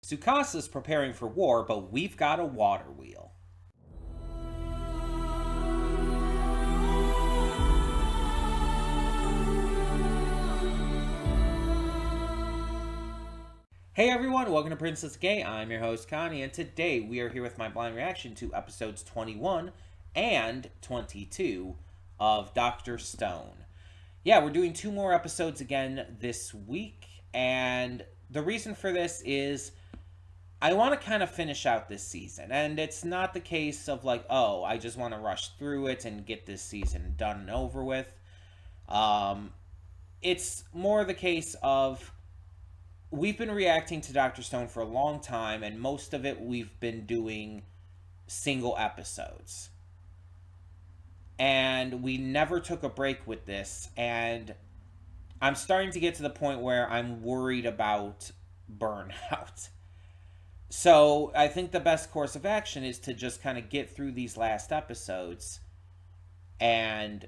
Tsukasa's preparing for war, but we've got a water wheel. Hey everyone, welcome to Princess Gay. I'm your host Connie, and today we are here with my blind reaction to episodes 21 and 22 of Dr. Stone. Yeah, we're doing 2 more episodes again this week, and the reason for this is I want to kind of finish out this season, and it's not the case of like, oh, I just want to rush through it and get this season done and over with. It's more the case of we've been reacting to Dr. Stone for a long time, and most of it we've been doing single episodes. And we never took a break with this, and I'm starting to get to the point where I'm worried about burnout. So I think the best course of action is to just kind of get through these last episodes and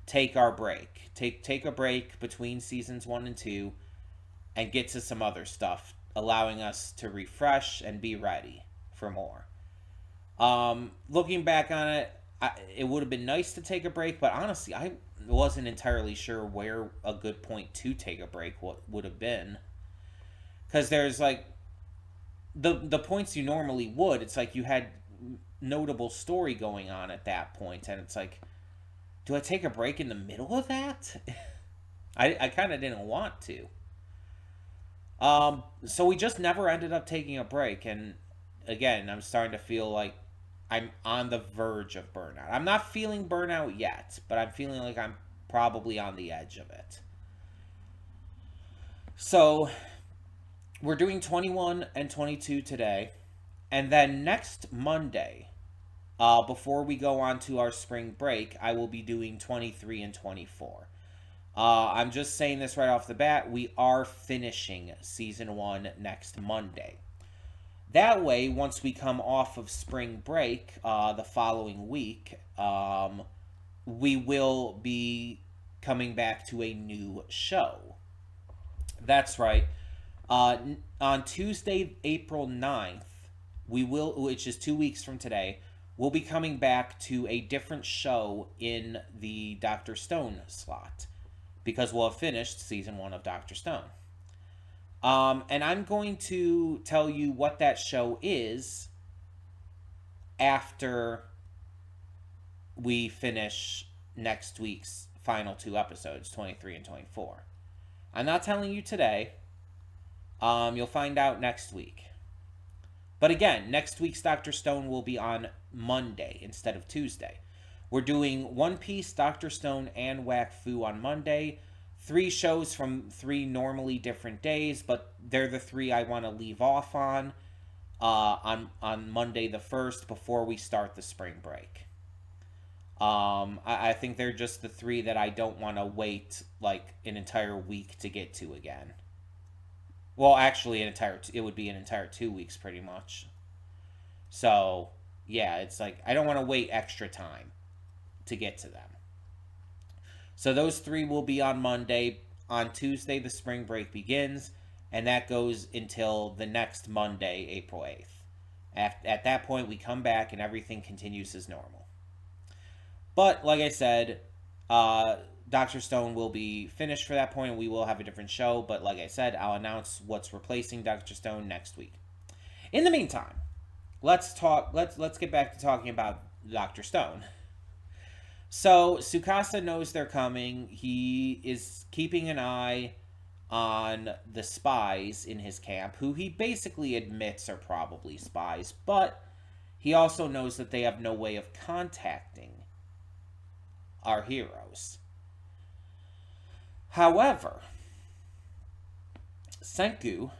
take our break. Take a break between seasons 1 and 2 and get to some other stuff, allowing us to refresh and be ready for more. Looking back on it, it would have been nice to take a break, but honestly, I wasn't entirely sure where a good point to take a break would have been. Because there's like the points you normally would, it's like you had notable story going on at that point, and it's like, do I take a break in the middle of that? I kind of didn't want to. So we just never ended up taking a break, and again, I'm starting to feel like I'm on the verge of burnout. I'm not feeling burnout yet, but I'm feeling like I'm probably on the edge of it. So we're doing 21 and 22 today, and then next Monday, before we go on to our spring break, I will be doing 23 and 24. I'm just saying this right off the bat. We are finishing season 1 next Monday. That way, once we come off of spring break the following week, we will be coming back to a new show. That's right. On Tuesday, April 9th, which is 2 weeks from today, we'll be coming back to a different show in the Dr. Stone slot, because we'll have finished season 1 of Dr. Stone. And I'm going to tell you what that show is after we finish next week's final 2 episodes, 23 and 24. I'm not telling you today. You'll find out next week. But again, next week's Dr. Stone will be on Monday instead of Tuesday. We're doing One Piece, Dr. Stone, and Whack Fu on Monday. 3 shows from 3 normally different days, but they're the 3 I want to leave off on Monday the 1st before we start the spring break. I think they're just the 3 that I don't want to wait like an entire week to get to again. Well, actually, it would be an entire 2 weeks pretty much. So, yeah, it's like I don't want to wait extra time to get to them. So those 3 will be on Monday. On Tuesday, the spring break begins, and that goes until the next Monday, April 8th. At that point, we come back and everything continues as normal. But, like I said, Dr. Stone will be finished for that point, and we will have a different show. But, like I said, I'll announce what's replacing Dr. Stone next week. In the meantime, let's get back to talking about Dr. Stone. So, Tsukasa knows they're coming. He is keeping an eye on the spies in his camp, who he basically admits are probably spies, but he also knows that they have no way of contacting our heroes. However, Senku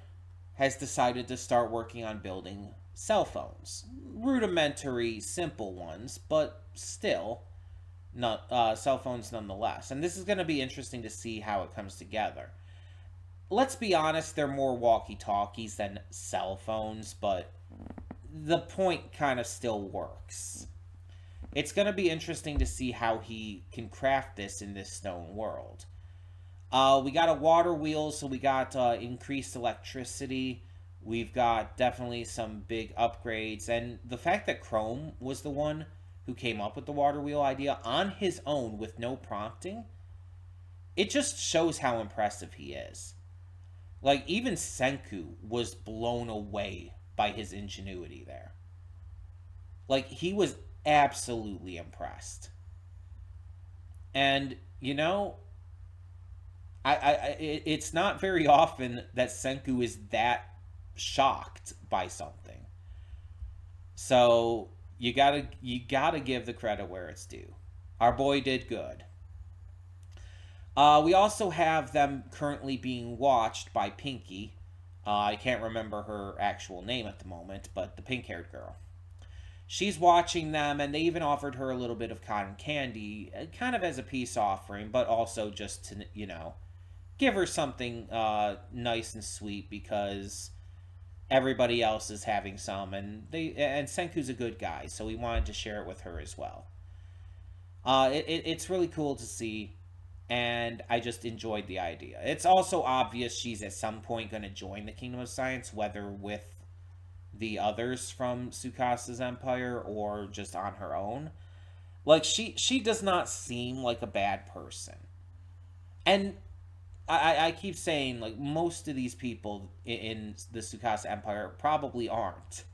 has decided to start working on building cell phones. Rudimentary, simple ones, but still cell phones nonetheless. And this is going to be interesting to see how it comes together. Let's be honest, they're more walkie-talkies than cell phones, but the point kind of still works. It's going to be interesting to see how he can craft this in this stone world. We got a water wheel, so we got increased electricity. We've got definitely some big upgrades. And the fact that Chrome was the one who came up with the water wheel idea on his own with no prompting, it just shows how impressive he is. Like, even Senku was blown away by his ingenuity there. Like, he was absolutely impressed. And, it's not very often that Senku is that shocked by something. So you gotta give the credit where it's due. Our boy did good. We also have them currently being watched by Pinky. I can't remember her actual name at the moment, but the pink-haired girl. She's watching them, and they even offered her a little bit of cotton candy, kind of as a peace offering, but also just to, give her something nice and sweet because everybody else is having some, and Senku's a good guy, so we wanted to share it with her as well. It's really cool to see, and I just enjoyed the idea. It's also obvious she's at some point going to join the Kingdom of Science, whether with the others from Tsukasa's empire or just on her own. Like, she does not seem like a bad person. And I keep saying, like, most of these people in the Tsukasa Empire probably aren't.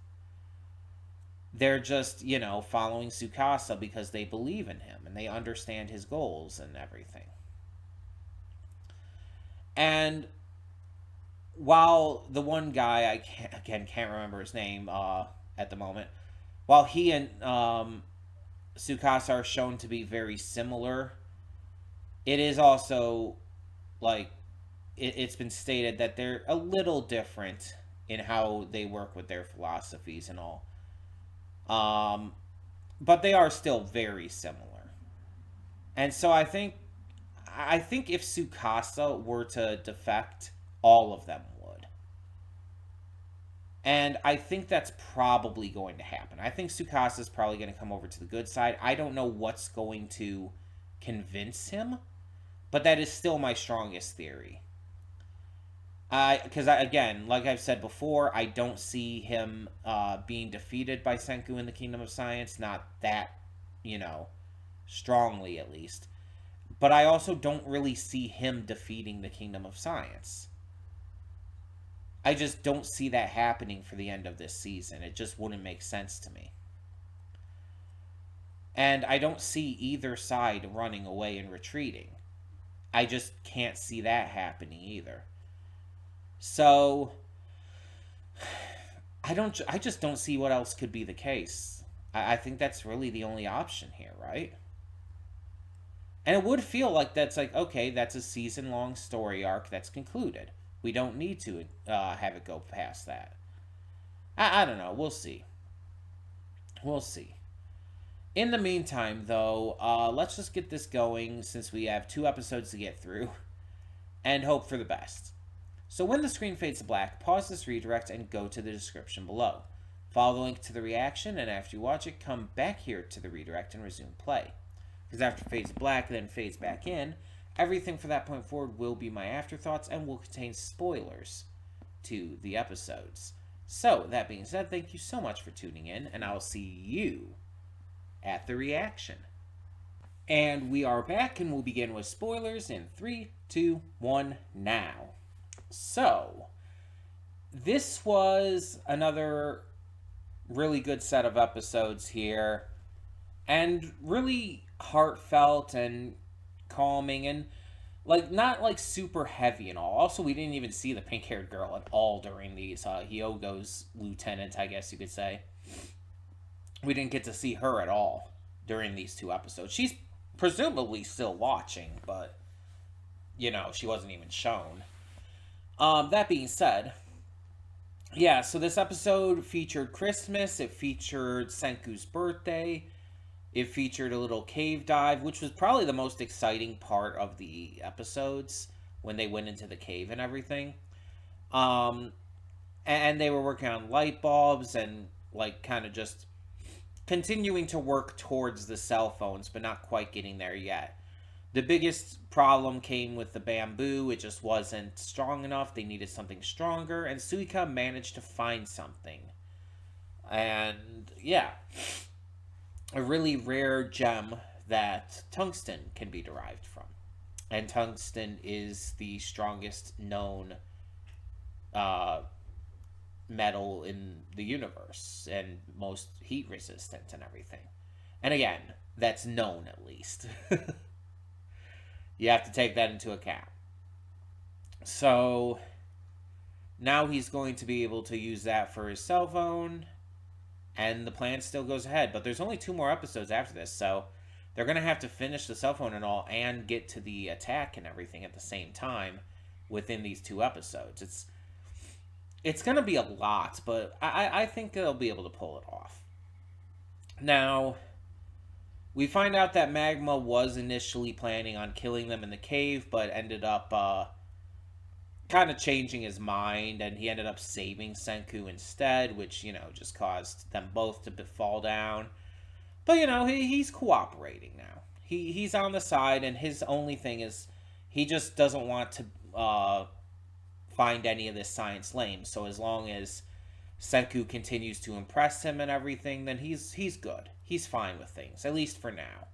They're just, following Tsukasa because they believe in him and they understand his goals and everything. And while the one guy, I can't remember his name at the moment, while he and Tsukasa are shown to be very similar, it is also like it's been stated that they're a little different in how they work with their philosophies and all. But they are still very similar. And so I think if Tsukasa were to defect, all of them would. And I think that's probably going to happen. I think Tsukasa is probably going to come over to the good side. I don't know what's going to convince him, but that is still my strongest theory. Because again, like I've said before, I don't see him being defeated by Senku in the Kingdom of Science. Not that, strongly at least. But I also don't really see him defeating the Kingdom of Science. I just don't see that happening for the end of this season. It just wouldn't make sense to me. And I don't see either side running away and retreating. I just can't see that happening either. So I just don't see what else could be the case. I think that's really the only option here, right? And it would feel like that's like, okay, that's a season-long story arc that's concluded. We don't need to have it go past that. I don't know. We'll see. We'll see. In the meantime, though, let's just get this going since we have 2 episodes to get through and hope for the best. So when the screen fades to black, pause this redirect and go to the description below. Follow the link to the reaction, and after you watch it, come back here to the redirect and resume play. Because after it fades to black, then fades back in, everything from that point forward will be my afterthoughts and will contain spoilers to the episodes. So, that being said, thank you so much for tuning in, and I'll see you at the reaction. And we are back, and we'll begin with spoilers in 3, 2, 1, now. So, this was another really good set of episodes here, and really heartfelt and calming, and not super heavy and all. Also, we didn't even see the pink-haired girl at all during these Hyogo's lieutenant, I guess you could say. We didn't get to see her at all during these 2 episodes. She's presumably still watching, but she wasn't even shown. That being said, yeah, so this episode featured Christmas, it featured Senku's birthday, it featured a little cave dive, which was probably the most exciting part of the episodes, when they went into the cave and everything. And they were working on light bulbs and, kind of just continuing to work towards the cell phones, but not quite getting there yet. The biggest problem came with the bamboo. It just wasn't strong enough. They needed something stronger, and Suika managed to find something. And yeah, a really rare gem that tungsten can be derived from. And tungsten is the strongest known uh, metal in the universe and most heat resistant and everything. And again, that's known at least. You have to take that into account. So now he's going to be able to use that for his cell phone, and the plan still goes ahead. But there's only 2 more episodes after this, so they're going to have to finish the cell phone and all and get to the attack and everything at the same time within these 2 episodes. It's going to be a lot, but I think they'll be able to pull it off. Now, we find out that Magma was initially planning on killing them in the cave, but ended up kind of changing his mind, and he ended up saving Senku instead, which, just caused them both to fall down. But, he's cooperating now. He's on the side, and his only thing is he just doesn't want to find any of this science lame. So as long as Senku continues to impress him and everything, then he's good. He's fine with things, at least for now.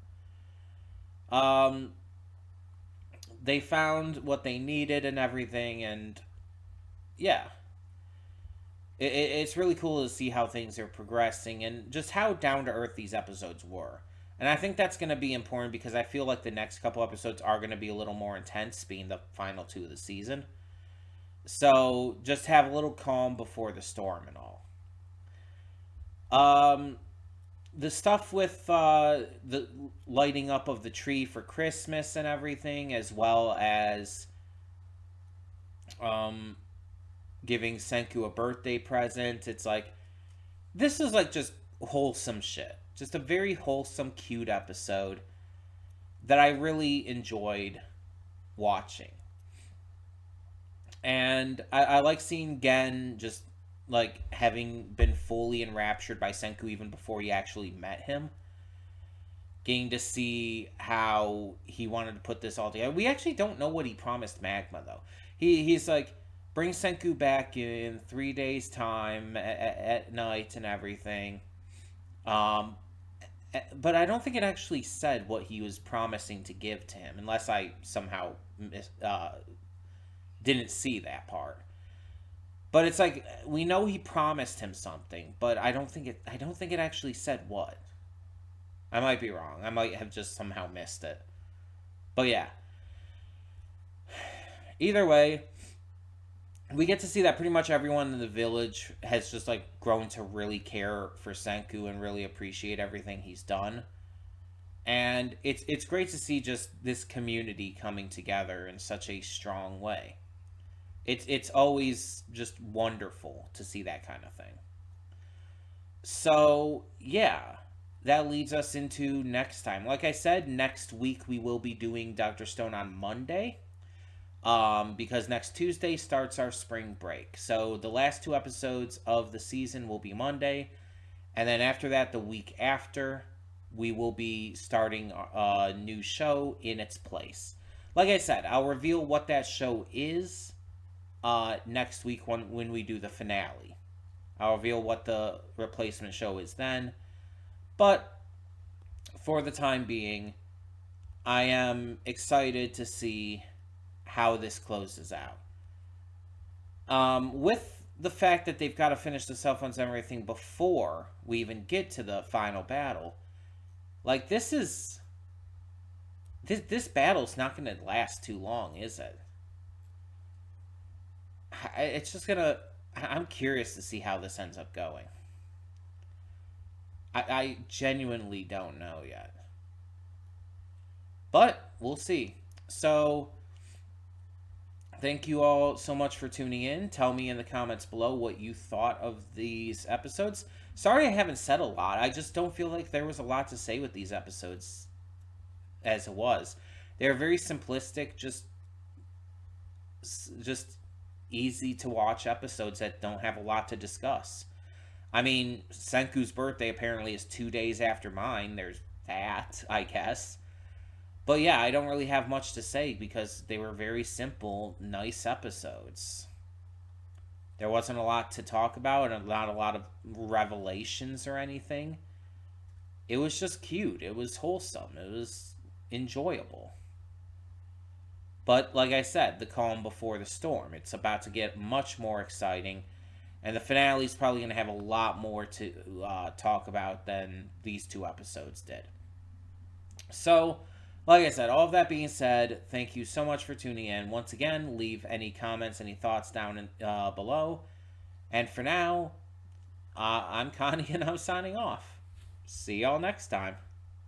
They found what they needed and everything, and yeah, it's really cool to see how things are progressing and just how down to earth these episodes were. And I think that's going to be important because I feel like the next couple episodes are going to be a little more intense, being the final 2 of the season. So just have a little calm before the storm and all. The stuff with the lighting up of the tree for Christmas and everything, as well as giving Senku a birthday present. It's like, this is like just wholesome shit. Just a very wholesome, cute episode that I really enjoyed watching. And I like seeing Gen just like having been fully enraptured by Senku even before he actually met him. Getting to see how he wanted to put this all together. We actually don't know what he promised Magma though. He's like, bring Senku back in 3 days time at night and everything. But I don't think it actually said what he was promising to give to him, unless I somehow didn't see that part. But it's like, we know he promised him something, but I don't think it actually said what. I might be wrong. I might have just somehow missed it. But yeah. Either way, we get to see that pretty much everyone in the village has just like grown to really care for Senku and really appreciate everything he's done. And it's great to see just this community coming together in such a strong way. It's always just wonderful to see that kind of thing. So, yeah, that leads us into next time. Like I said, next week we will be doing Dr. Stone on Monday. Because next Tuesday starts our spring break. So the last 2 episodes of the season will be Monday. And then after that, the week after, we will be starting a new show in its place. Like I said, I'll reveal what that show is next week when we do the finale. I'll reveal what the replacement show is then. But for the time being, I am excited to see how this closes out. With the fact that they've got to finish the cell phones and everything before we even get to the final battle, like, this battle's not going to last too long, is it? It's just gonna. I'm curious to see how this ends up going. I genuinely don't know yet, but we'll see. So, thank you all so much for tuning in. Tell me in the comments below what you thought of these episodes. Sorry I haven't said a lot. I just don't feel like there was a lot to say with these episodes as it was. They're very simplistic, just easy to watch episodes that don't have a lot to discuss. I mean, Senku's birthday apparently is 2 days after mine. There's that, I guess. But yeah, I don't really have much to say because they were very simple, nice episodes. There wasn't a lot to talk about and not a lot of revelations or anything. It was just cute. It was wholesome. It was enjoyable. But like I said, the calm before the storm. It's about to get much more exciting. And the finale is probably going to have a lot more to talk about than these two episodes did. So, like I said, all of that being said, thank you so much for tuning in. Once again, leave any comments, any thoughts down below. And for now, I'm Connie and I'm signing off. See y'all next time.